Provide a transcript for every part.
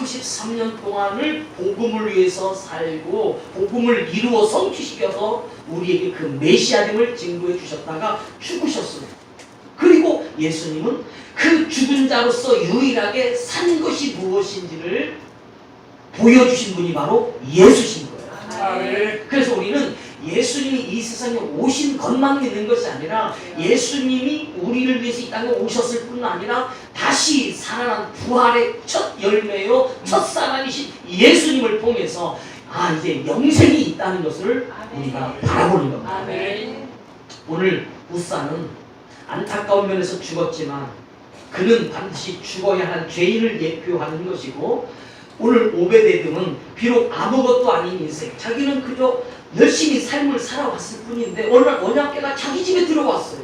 33년 동안을 복음을 위해서 살고 복음을 이루어 성취시켜서 우리에게 그 메시아됨을 증거해 주셨다가 죽으셨어요. 그리고 예수님은 그 죽은 자로서 유일하게 산 것이 무엇인지를 보여주신 분이 바로 예수신 거예요. 그래서 우리는 예수님이 이 세상에 오신 것만 믿는 것이 아니라 예수님이 우리를 위해서 이 땅에 오셨을 뿐 아니라 다시 살아난 부활의 첫 열매요 첫 사람이신 예수님을 통해서 이제 영생이 있다는 것을 우리가 바라보는 겁니다. 오늘 우사는 안타까운 면에서 죽었지만 그는 반드시 죽어야 할 죄인을 예표하는 것이고, 오늘 오베데돔은 비록 아무것도 아닌 인생, 자기는 그저 열심히 삶을 살아왔을 뿐인데 어느 날 언약궤가 자기 집에 들어왔어요.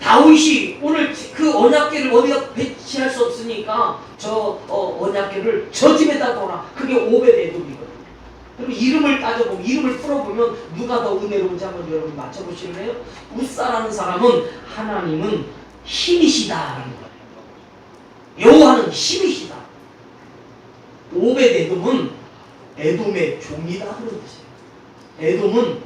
다윗이 오늘 그 언약궤를 어디다 배치할 수 없으니까 저 언약궤를 저 집에다 둬라. 그게 오베데돔이거든요. 그리고 이름을 따져보면, 이름을 풀어보면 누가 더 은혜로운지 한번 여러분 맞춰보실래요? 우사라는 사람은 하나님은 힘이시다라는 거예요. 여호와는 힘이시다. 오베데돔은 에돔의 종이다 그런 뜻이에요. 에돔은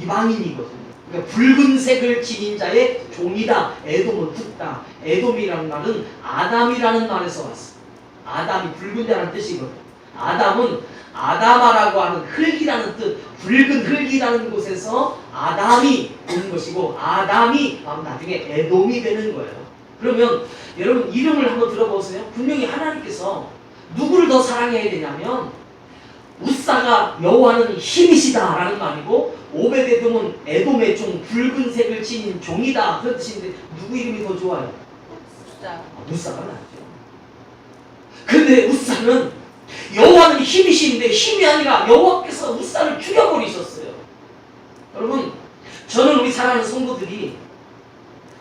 이방인이거든요. 그러니까 붉은색을 지닌 자의 종이다. 에돔은 붓다. 에돔이라는 말은 아담이라는 말에서 왔어요. 아담이 붉은 자라는 뜻이거든요. 아담은 아다마라고 하는 흙이라는 뜻, 붉은 흙이라는 곳에서 아담이 오는 것이고, 아담이 나중에 에돔이 되는 거예요. 그러면 여러분 이름을 한번 들어보세요. 분명히 하나님께서 누구를 더 사랑해야 되냐면, 우사가 여호와는 힘이시다라는 말이고, 오베데돔은 에돔의 종, 붉은색을 지닌 종이다 그런 뜻인데 누구 이름이 더 좋아요? 우사가 낫죠. 근데 우사는 여호와는 힘이신데 힘이 아니라 여호와께서 우사를 죽여버리셨어요. 여러분, 저는 우리 사랑하는 성도들이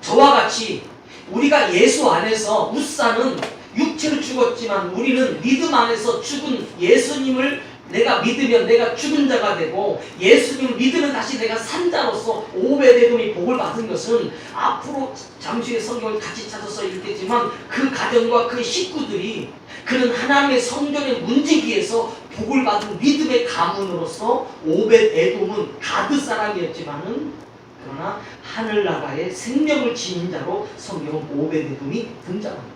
저와 같이 우리가 예수 안에서, 우사는 육체로 죽었지만 우리는 믿음 안에서 죽은 예수님을 내가 믿으면 내가 죽은 자가 되고, 예수님을 믿으면 다시 내가 산 자로서 오베데돔이 복을 받은 것은, 앞으로 잠시 후에 성경을 같이 찾아서 읽겠지만 그 가정과 그 식구들이 그는 하나님의 성전의 문지기에서 복을 받은 믿음의 가문으로서, 오벳에돔은 가드 사람이었지만은 그러나 하늘나라의 생명을 지닌 자로 성경은 오벳에돔이 등장합니다.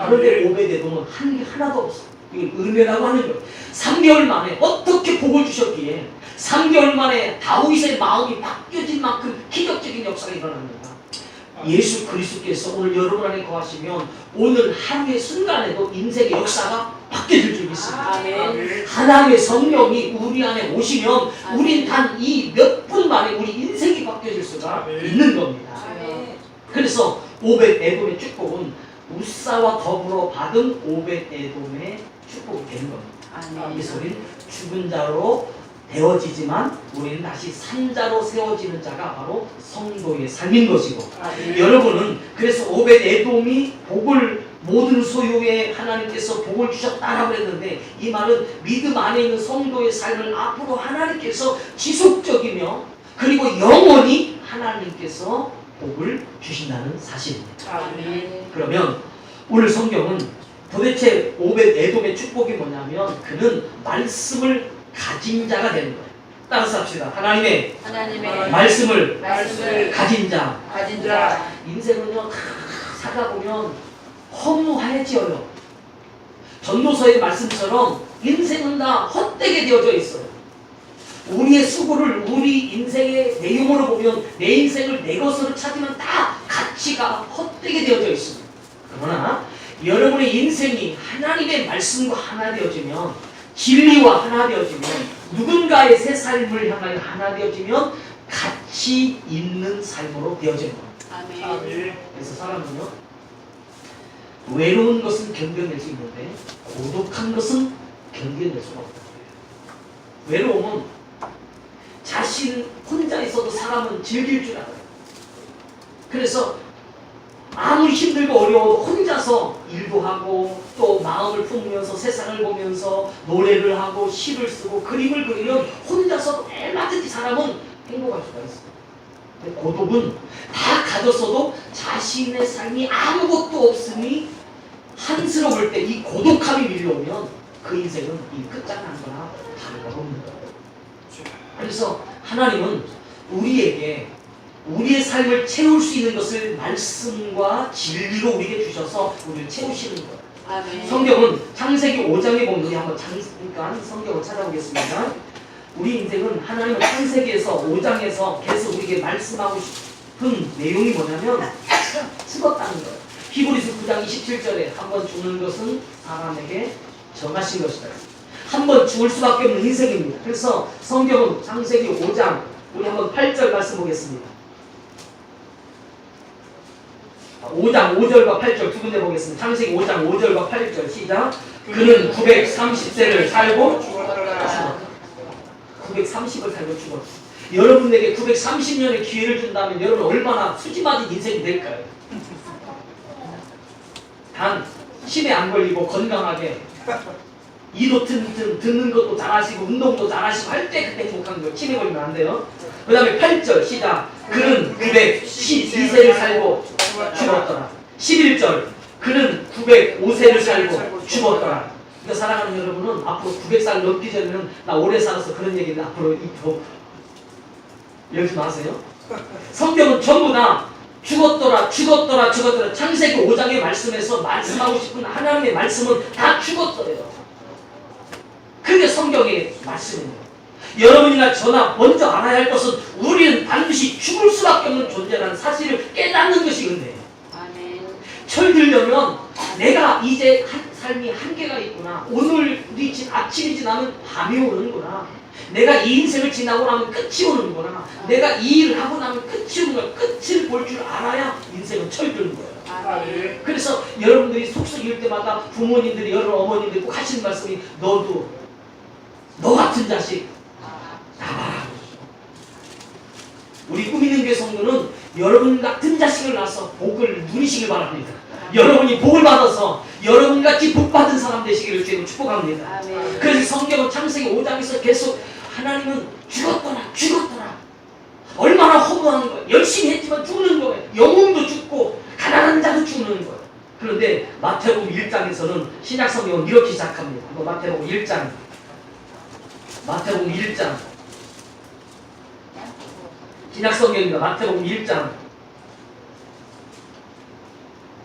그런데 오벳에돔은 한 게 하나도 없어요. 이걸 은혜라고 하는 거예요. 3개월 만에 어떻게 복을 주셨기에 3개월 만에 다윗의 마음이 바뀌어진 만큼 기적적인 역사가 일어납니다. 예수 그리스도께서 오늘 여러분 안에 거하시면 오늘 하루의 순간에도 인생의 역사가 바뀌어질 줄 믿습니다. 하나님의 성령이 우리 안에 오시면 우린 단 이 몇 분 만에 우리 인생이 바뀌어질 수가 있는 겁니다. 그래서 오벳에돔의 축복은 우사와 더불어 받은 오벳에돔의 축복이 되는 겁니다. 그래서 우리는 죽은 자로 되어지지만 우리는 다시 산 자로 세워지는 자가 바로 성도의 삶인 것이고, 여러분은 그래서 오벳에돔이 복을, 모든 소유에 하나님께서 복을 주셨다라고 했는데, 이 말은 믿음 안에 있는 성도의 삶을 앞으로 하나님께서 지속적이며 그리고 영원히 하나님께서 복을 주신다는 사실입니다. 그러면 오늘 성경은 도대체 오벳에돔의 축복이 뭐냐면, 그는 말씀을 가진 자가 되는 거예요. 따라서 합시다. 하나님의 말씀을 가진 자. 인생은요, 다 살다 보면 허무해져요. 전도서의 말씀처럼 인생은 다 헛되게 되어져 있어요. 우리의 수고를 우리 인생의 내용으로 보면 내 인생을 내 것으로 찾으면 다 가치가 헛되게 되어져 있습니다. 그러나 여러분의 인생이 하나님의 말씀과 하나 되어지면, 진리와 하나 되어지면, 누군가의 새 삶을 향하여 하나 되어지면 가치 있는 삶으로 되어지는 겁니다. 그래서 사람은요, 외로운 것은 견뎌낼 수 있는데 고독한 것은 견뎌낼 수가 없다. 외로움은 자신 혼자 있어도 사람은 즐길 줄 알아요. 그래서 아무리 힘들고 어려워도 혼자서 일도 하고 또 마음을 품으면서 세상을 보면서 노래를 하고 시를 쓰고 그림을 그리면 혼자서 얼마든지 사람은 행복할 수가 있어요. 고독은 다 가졌어도 자신의 삶이 아무것도 없으니 한스러울 때 이 고독함이 밀려오면 그 인생은 이 끝장난 거나 다름가 없는 거예요. 그래서 하나님은 우리에게 우리의 삶을 채울 수 있는 것을 말씀과 진리로 우리에게 주셔서 우리를 채우시는 거예요. 아멘. 성경은 창세기 5장에 보면 우리 한번 잠깐 성경을 찾아보겠습니다. 우리 인생은 하나님은 창세기에서 5장에서 계속 우리에게 말씀하고 싶은 내용이 뭐냐면 죽었다는 거예요. 히브리서 9장 27절에 한 번 죽는 것은 사람에게 정하신 것이다. 한 번 죽을 수밖에 없는 인생입니다. 그래서 성경은 창세기 5장 우리 한번 8절 말씀 보겠습니다. 5장 5절과 8절 두 군데 보겠습니다. 창세기 5장 5절과 8절 시작. 그는 930세를 살고 죽었다. 930을 살고 죽었다. 여러분에게 930년의 기회를 준다면 여러분 얼마나 수지맞은 인생이 될까요? 단 치매 안 걸리고 건강하게 이도 튼튼 듣는 것도 잘하시고 운동도 잘하시고 할 때 그때 행복한 거예요. 치매 걸리면 안 돼요. 그 다음에 8절 시작. 그는 912세를 살고 죽었더라. 11절 그는 905세를 살고 죽었더라. 그러니까 사랑하는 여러분은 앞으로 900살 넘기 전에는 나 오래 살아서 그런 얘기를 앞으로 입고 열지 마세요. 성경은 전부 다 죽었더라 죽었더라 죽었더라. 창세기 5장의 말씀에서 말씀하고 싶은 하나님의 말씀은 다 죽었더래요. 그게 성경의 말씀입니다. 여러분이나 저나 먼저 알아야 할 것은 우리는 반드시 죽을 수밖에 없는 존재라는 사실을 깨닫는 것이 은혜예요. 철들려면 내가 이제 삶이 한계가 있구나. 오늘이 아침이 지나면 밤이 오는구나. 내가 이 인생을 지나고 나면 끝이 오는구나. 내가 이 일을 하고 나면 끝이 오는 거야. 끝을 볼 줄 알아야 인생은 철드는 거예요. 그래서 여러분들이 속썩일 때마다 부모님들이 여러분 어머님들이 꼭 하시는 말씀이 너도 너 같은 자식 나와라. 우리 꿈있는 교회 성도는 여러분 같은 자식을 낳아서 복을 누리시길 바랍니다. 여러분이 복을 받아서 여러분같이 복받은 사람 되시기를 주님으로 축복합니다. 아멘. 그래서 성경은 창세기 5장에서 계속 하나님은 죽었더라 죽었더라. 얼마나 허무한 거예요. 열심히 했지만 죽는 거예요. 영웅도 죽고 가난한 자도 죽는 거예요. 그런데 마태복음 1장에서는 신약 성경은 이렇게 시작합니다. 마태복음 1장 마태복음 1장 신약 성경입니다. 마태복음 1장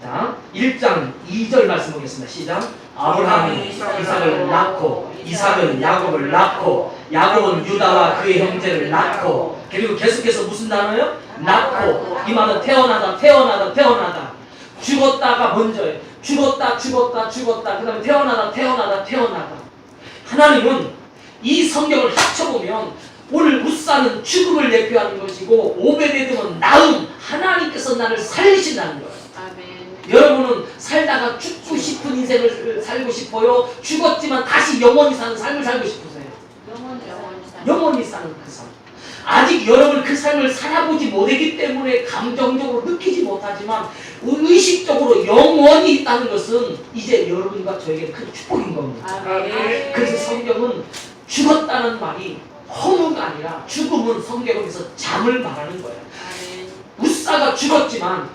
자 1장 2절 말씀 보겠습니다. 시작. 아브라함이 이삭을 낳고 이삭은 야곱을 낳고 야곱은 유다와 그의 형제를 낳고 그리고 계속해서 무슨 단어요? 낳고. 이 말은 태어나다 태어나다 태어나다. 죽었다가 먼저예요. 죽었다 죽었다 죽었다. 그 다음에 태어나다 태어나다 태어나다. 하나님은 이 성경을 합쳐보면 오늘 웃사는 죽음을 대표하는 것이고 오베데돔은 나음, 하나님께서 나를 살리신다는 거예요. 아멘. 여러분은 살다가 죽고 싶은 인생을 살고 싶어요? 죽었지만 다시 영원히 사는 삶을 살고 싶으세요? 영원히 사는 그 삶. 아직 여러분 그 삶을 살아보지 못했기 때문에 감정적으로 느끼지 못하지만 의식적으로 영원히 있다는 것은 이제 여러분과 저에게 큰 축복인 겁니다. 아멘. 그래서 성경은 죽었다는 말이 허무가 아니라 죽음은 성경에서 잠을 말하는 거예요. 아멘. 웃사가 죽었지만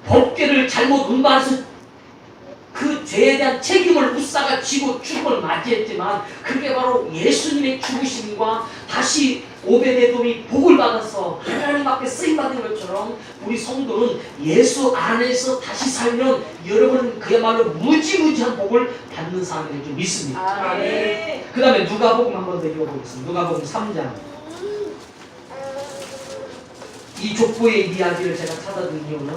법궤를 잘못 운반해서 그 죄에 대한 책임을 웃사가 지고 죽음을 맞이했지만 그게 바로 예수님의 죽으심과 다시 오베데돔이 복을 받아서 하나님 앞에 쓰임받은 것처럼 우리 성도는 예수 안에서 다시 살면 여러분은 그야말로 무지무지한 복을 받는 사람들이 좀 믿습니다. 아멘. 그 다음에 누가복음 한 번 더 읽어보겠습니다. 누가복음 3장. 이 족보의 이야기를 제가 찾아든 이유는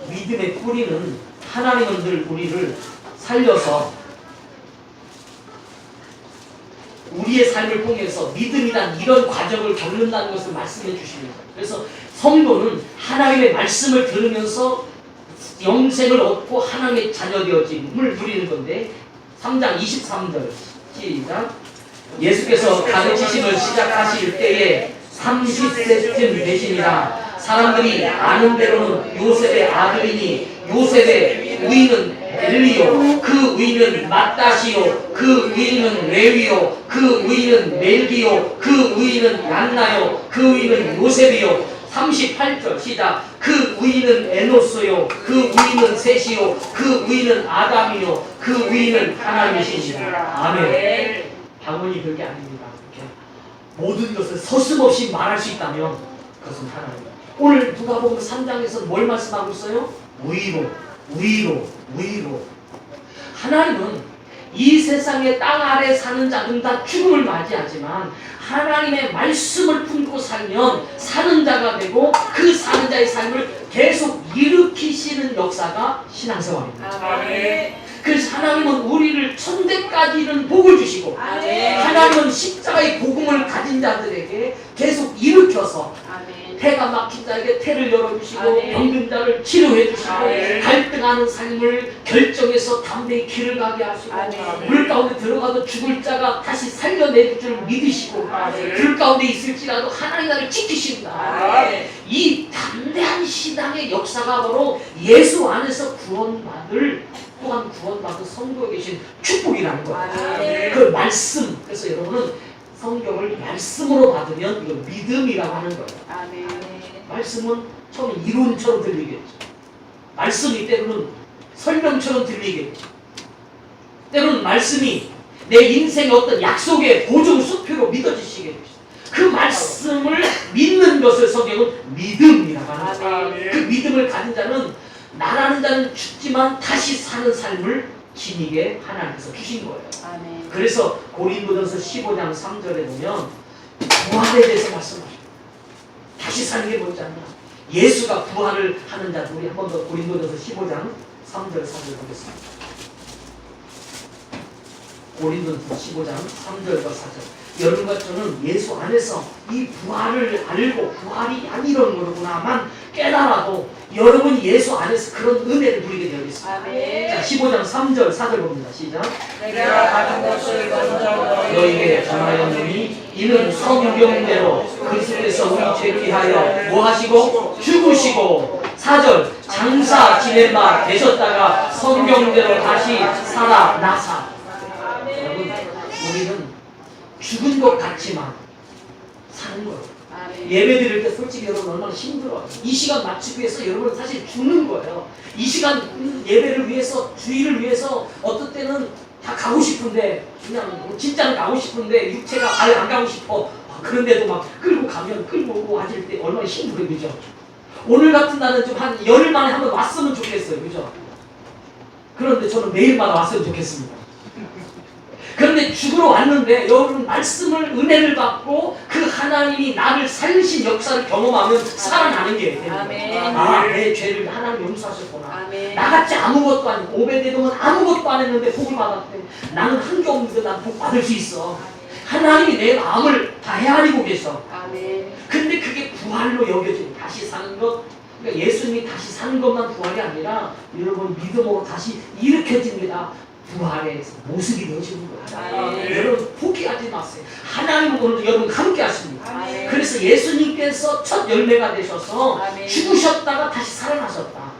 믿음의 뿌리는 하나님은 늘 우리를 살려서 우리의 삶을 통해서 믿음이란 이런 과정을 겪는다는 것을 말씀해 주십니다. 그래서 성도는 하나님의 말씀을 들으면서 영생을 얻고 하나님의 자녀 되어짐을 누리는 건데 3장 23절 시작. 예수께서 가르치심을 시작하실 때에 30세쯤 되시니라. 사람들이 아는 대로는 요셉의 아들이니 요셉의 위는 엘리요, 그 위는 맏다시요, 그 위는 레위요, 그 위는 멜기요, 그 위는 얀나요, 그 위는 요셉이요. 38절 시작. 그 위는 에노스요 그 위는 셋이요 그 위는 아담이요 그 위는 하나님이십니다. 아멘. 방언이 별게 아닙니다. 이렇게 모든 것을 서슴없이 말할 수 있다면 그것은 하나님입니다. 오늘 누가복음 3장에서 뭘 말씀하고 있어요? 위로. 하나님은 이 세상의 땅 아래 사는 자들은 다 죽음을 맞이하지만 하나님의 말씀을 품고 살면 사는 자가 되고 그 사는 자의 삶을 계속 일으키시는 역사가 신앙생활입니다. 아멘. 그래서 하나님은 우리를 천대까지 이르는 복을 주시고 아멘. 하나님은 십자가의 복음을 가진 자들에게 계속 일으켜서 태가 막힌 자에게 태를 열어주시고 아멘. 병든 자를 치료해 주시고 아멘. 갈등하는 삶을 결정해서 담대히 길을 가게 하시고 아멘. 물 가운데 들어가도 죽을 자가 다시 살려낼 줄 믿으시고 아멘. 불 가운데 있을지라도 하나님 나를 지키신다. 아멘. 이 담대한 신앙의 역사가 바로 예수 안에서 구원받을 또한 구원받은 성도에 계신 축복이라는 거예요. 아멘. 그 말씀. 그래서 여러분은 성경을 말씀으로 받으면 이거 믿음이라고 하는 거예요. 아멘. 말씀은 처음에 이론처럼 들리겠죠. 말씀이 때로는 설명처럼 들리겠죠. 때로는 말씀이 내 인생의 어떤 약속의 보증 수표로 믿어지시겠죠. 그 말씀을 믿는 것을 성경은 믿음이라고 하는 거예요. 아멘. 그 믿음을 가진 자는 나라는 자는 죽지만 다시 사는 삶을 지니게 하나님께서 주신 거예요. 아멘. 그래서 고린도전서 15장 3절에 보면 부활에 대해서 말씀하십니다. 다시 사는 게 뭐지 않냐? 예수가 부활을 하는 자. 우리 한 번 더 고린도전서 15장 3절 4절 보겠습니다. 고린도전서 15장 3절과 4절. 여러분과 저는 예수 안에서 이 부활을 알고 부활이 안 이런 거구나만 깨달아도 여러분이 예수 안에서 그런 은혜를 누리게 되어 있습니다. 아멘. 자, 15장 3절 4절 봅니다. 시작. 내가 가진 것을 먼저 너희에게 전하였느니 이는 성경대로 그리스도께서 우리 죄를 위하여 뭐 하시고 죽으시고 4절 장사 지낸 바 되셨다가 성경대로 다시 살아나사. 여러분 우리는 죽은 것 같지만 사는 거예요. 아멘. 예배 드릴 때 솔직히 여러분 얼마나 힘들어요. 이 시간 맞추기 위해서 여러분은 사실 죽는 거예요. 이 시간 예배를 위해서 주의를 위해서 어떤 때는 다 가고 싶은데 그냥 뭐 진짜는 가고 싶은데 육체가 아예 안 가고 싶어. 그런데도 막 끌고 가면 끌고 오고 와질 때 얼마나 힘들어요. 그죠? 오늘 같은 날은 좀 한 열흘 만에 한번 왔으면 좋겠어요. 그죠? 그런데 저는 매일마다 왔으면 좋겠습니다. 그런데 죽으러 왔는데 여러분 말씀을 은혜를 받고 그 하나님이 나를 살리신 역사를 경험하면 살아나는 게 되는 거예요. 아멘. 아, 내 죄를 하나님 용서하셨구나. 아멘. 나같이 아무것도 아니고 오베데돔은 아무것도 안 했는데 복을 받았대. 나는 한 게 없는데 난 복 받을 수 있어. 하나님이 내 마음을 다 헤아리고 계셔. 아멘. 근데 그게 부활로 여겨지는 다시 사는 것. 그러니까 예수님이 다시 사는 것만 부활이 아니라 여러분 믿음으로 다시 일으켜집니다. 부활의 모습이 되어지는 거예요. 아멘. 여러분 포기하지 마세요. 하나님은 오늘 여러분 함께 하십니다. 아멘. 그래서 예수님께서 첫 열매가 되셔서 아멘. 죽으셨다가 다시 살아나셨다.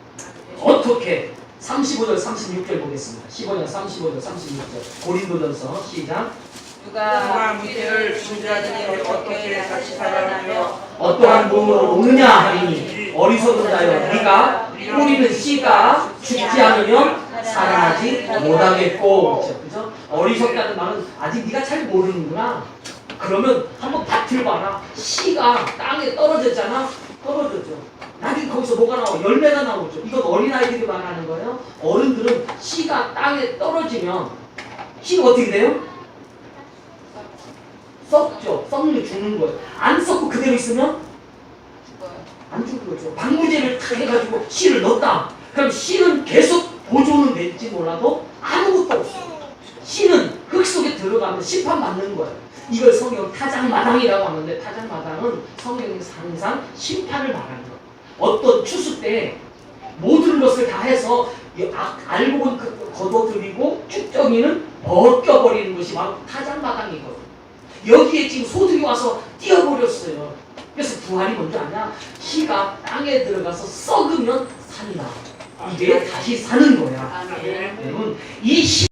어떻게? 35절 36절 보겠습니다. 15장 35절 36절 고린도전서 시작. 누가 무죄를 진 자들이 어떻게 다시 살아나며 어떠한 몸으로 오느냐 하리니 어리석은 자여 네가 뿌리는 씨가 죽지 않으면 살아나지 못하겠고. 그죠? 어리석다는 말은 아직 네가 잘 모르는구나. 그러면 한번 밭을 봐라. 씨가 땅에 떨어졌잖아. 떨어졌죠. 나중에 거기서 뭐가 나와? 열매가 나오죠. 이건 어린아이들이 말하는 거예요. 어른들은 씨가 땅에 떨어지면 씨가 어떻게 돼요? 썩죠. 썩는 죽는 거예요. 안 썩고 그대로 있으면 안 죽는 거죠. 방부제를 탁 해가지고 씨를 넣었다. 그럼 씨는 계속 보존은 될지 몰라도 아무것도 없어. 씨는 흙 속에 들어가면 심판받는 거예요. 이걸 성경 타작마당이라고 하는데 타작마당은 성경에서 항상 심판을 말하는 거예요. 어떤 추수 때 모든 것을 다 해서 알고 본 걷어들이고 쭉정이는 벗겨버리는 것이 바로 타작마당이거든요. 여기에 지금 소득이 와서 뛰어버렸어요. 그래서 부활이 뭔지 아냐? 씨가 땅에 들어가서 썩으면 산다. 이게 다시 사는 거야. 아멘. 여러분 이